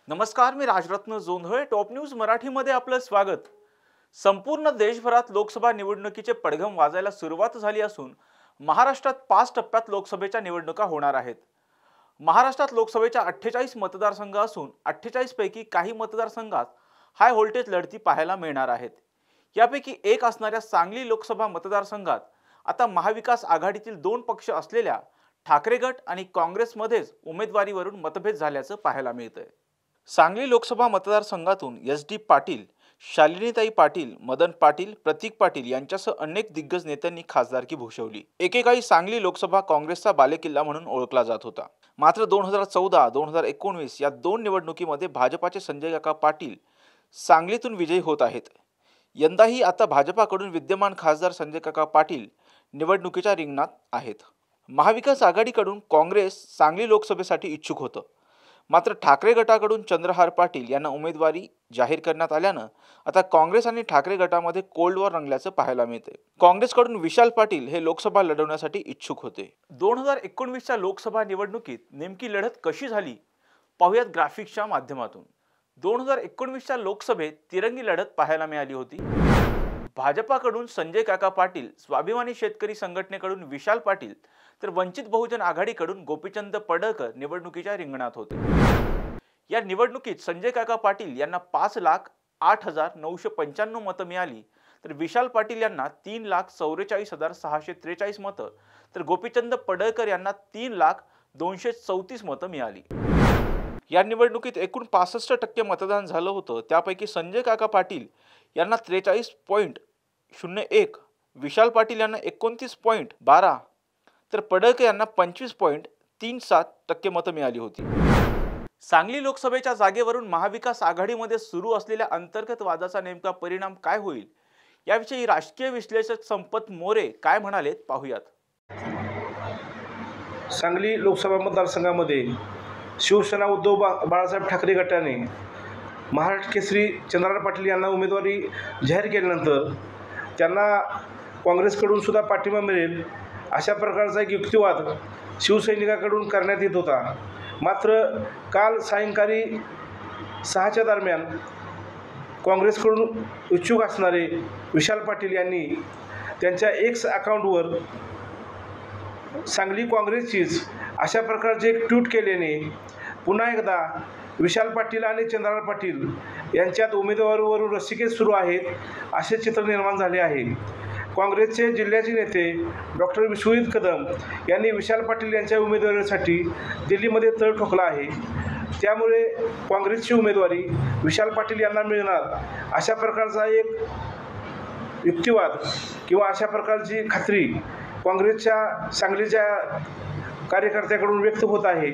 नमस्कार, मी Rajratna Jondhale. Top news मराठीमध्ये आपलं स्वागत. संपूर्ण देशभरात लोकसभा निवडणुकीचे पडघम वाजायला सुरुवात झाली असून महाराष्ट्रात 5 टप्प्यात लोकसभेच्या निवडणुका होणार आहेत. महाराष्ट्रात लोकसभेच्या 48 मतदारसंघ असून 48 पैकी काही मतदारसंघात हाय व्होल्टेज लढती पाहायला मिळणार आहेत. यापैकी एक असणाऱ्या सांगली लोकसभा मतदारसंघात आता महाविकास आघाडीतील 2 पक्ष असलेल्या ठाकरे गट आणि काँग्रेसमध्येच उमेदवारीवरून मतभेद झाल्याचं पाहायला मिळतंय. सांगली लोकसभा मतदारसंघातून SD पाटील, शालिनीताई पाटील, मदन पाटील, प्रतीक पाटील यांच्यासह अनेक दिग्गज नेत्यांनी खासदारकी भूषवली. एकेकाळी सांगली लोकसभा काँग्रेसचा बालेकिल्ला म्हणून ओळखला जात होता. मात्र 2014-2019 या 2 निवडणुकीमध्ये भाजपाचे संजय काका पाटील सांगलीतून विजयी होत आहेत. यंदाही आता भाजपाकडून विद्यमान खासदार संजय काका पाटील निवडणुकीच्या रिंगणात आहेत. महाविकास आघाडीकडून काँग्रेस सांगली लोकसभेसाठी इच्छुक होतं. मात्र ठाकरे गटाकडून चंद्रहार पाटील यांना उमेदवारी जाहीर करण्यात आल्यानं आता काँग्रेस आणि ठाकरे गटामध्ये कोल्ड वॉर रंगल्याचं पाहायला मिळते. काँग्रेसकडून विशाल पाटील हे लोकसभा लढवण्यासाठी इच्छुक होते. 2019च्या लोकसभा निवडणुकीत नेमकी लढत कशी झाली पाहूयात ग्राफिक्सच्या माध्यमातून. 2019च्या लोकसभेत तिरंगी लढत पाहायला मिळाली होती. भाजपाकडून संजय काका पाटील, स्वाभिमानी शेतकरी संघटनेकडून विशाल पाटील तर वंचित बहुजन आघाडीकडून गोपीचंद पडळकर निवडणुकीच्या रिंगणात होते. या निवडणुकीत संजय काका पाटील यांना 5,08,995 मतं मिळाली तर विशाल पाटील यांना 3,44,643 मतं तर गोपीचंद पडळकर यांना 3,02,34 मतं मिळाली. या निवडणुकीत एकूण 65% मतदान झालं होतं. त्यापैकी संजय काका पाटील यांना 43.01, विशाल पाटील यांना 29.12 तर पडळकर यांना 25.37% मतं मिळाली होती. सांगली लोकसभेच्या जागेवरून महाविकास आघाडीमध्ये सुरू असलेल्या अंतर्गत वादाचा नेमका परिणाम काय होईल याविषयी राजकीय विश्लेषक संपत मोरे काय म्हणालेत पाहूयात. सांगली लोकसभा मतदारसंघामध्ये शिवसेना उद्धव बाळासाहेब ठाकरे गटाने महाराष्ट्र केसरी चंद्रहार पाटील यांना उमेदवारी जाहीर केल्यानंतर त्यांना काँग्रेसकडून सुद्धा पाठिंबा मिळेल अशा प्रकारचा एक युक्तिवाद शिवसैनिकाकडून करण्यात येत होता. मात्र काल सायंकाळी 6च्या दरम्यान काँग्रेसकडून इच्छुक असणारे विशाल पाटील यांनी त्यांच्या X अकाउंटवर सांगली काँग्रेसचीच अशा प्रकारचे एक ट्विट केल्याने पुन्हा एकदा विशाल पाटील आणि चंद्रहार पाटील यांच्यात उमेदवारीवरून रस्सीखेच सुरू आहेत असे चित्र निर्माण झाले आहे. काँग्रेसचे जिल्ह्याचे नेते डॉक्टर विश्वजित कदम यांनी विशाल पाटील यांच्या उमेदवारीसाठी दिल्लीमध्ये तळ ठोकला आहे. त्यामुळे काँग्रेसची उमेदवारी विशाल पाटील यांना मिळणार अशा प्रकारचा एक युक्तिवाद किंवा अशा प्रकारची खात्री काँग्रेसच्या सांगलीच्या कार्यकर्त्याकडून व्यक्त होत आहे.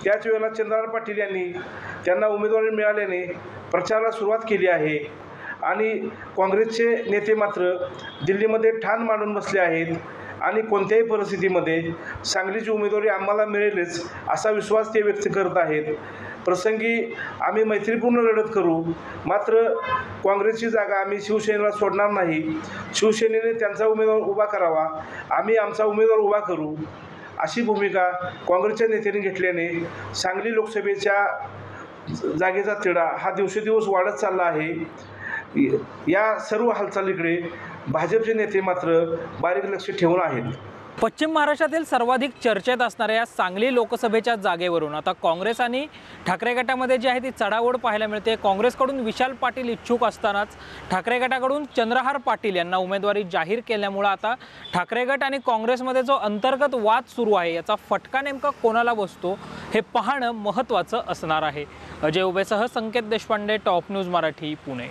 त्याच वेळेला चंद्रहार पाटील यांनी त्यांना उमेदवारी मिळाल्याने प्रचाराला सुरुवात केली आहे आणि काँग्रेसचे नेते मात्र दिल्लीमध्ये ठाण मांडून बसले आहेत आणि कोणत्याही परिस्थितीमध्ये सांगलीची उमेदवारी आम्हाला मिळेलच असा विश्वास ते व्यक्त करत आहेत. प्रसंगी आम्ही मैत्रीपूर्ण लढत करू, मात्र काँग्रेसची जागा आम्ही शिवसेनेला सोडणार नाही. शिवसेनेने त्यांचा उमेदवार उभा करावा, आम्ही आमचा उमेदवार उभा करू अशी भूमिका काँग्रेसच्या नेत्यांनी घेतल्याने सांगली लोकसभेच्या जागेचा तिढा हा दिवसेदिवस वाढत चालला आहे. या सर्व हालचालीकडे भाजपचे नेते मात्र बारीक लक्ष ठेवून आहेत. पश्चिम महाराष्ट्रातील सर्वाधिक चर्चेत असणाऱ्या या सांगली लोकसभेच्या जागेवरून आता काँग्रेस आणि ठाकरे गटामध्ये जी आहे ती चढाओढ पाहायला मिळते. काँग्रेसकडून विशाल पाटील इच्छुक असतानाच ठाकरे गटाकडून चंद्रहार पाटील यांना उमेदवारी जाहीर केल्यामुळे आता ठाकरे गट आणि काँग्रेसमध्ये जो अंतर्गत वाद सुरू आहे याचा फटका नेमका कोणाला बसतो हे पाहणं महत्त्वाचं असणार आहे. अजय उभेसह संकेत देशपांडे, टॉप न्यूज मराठी, पुणे.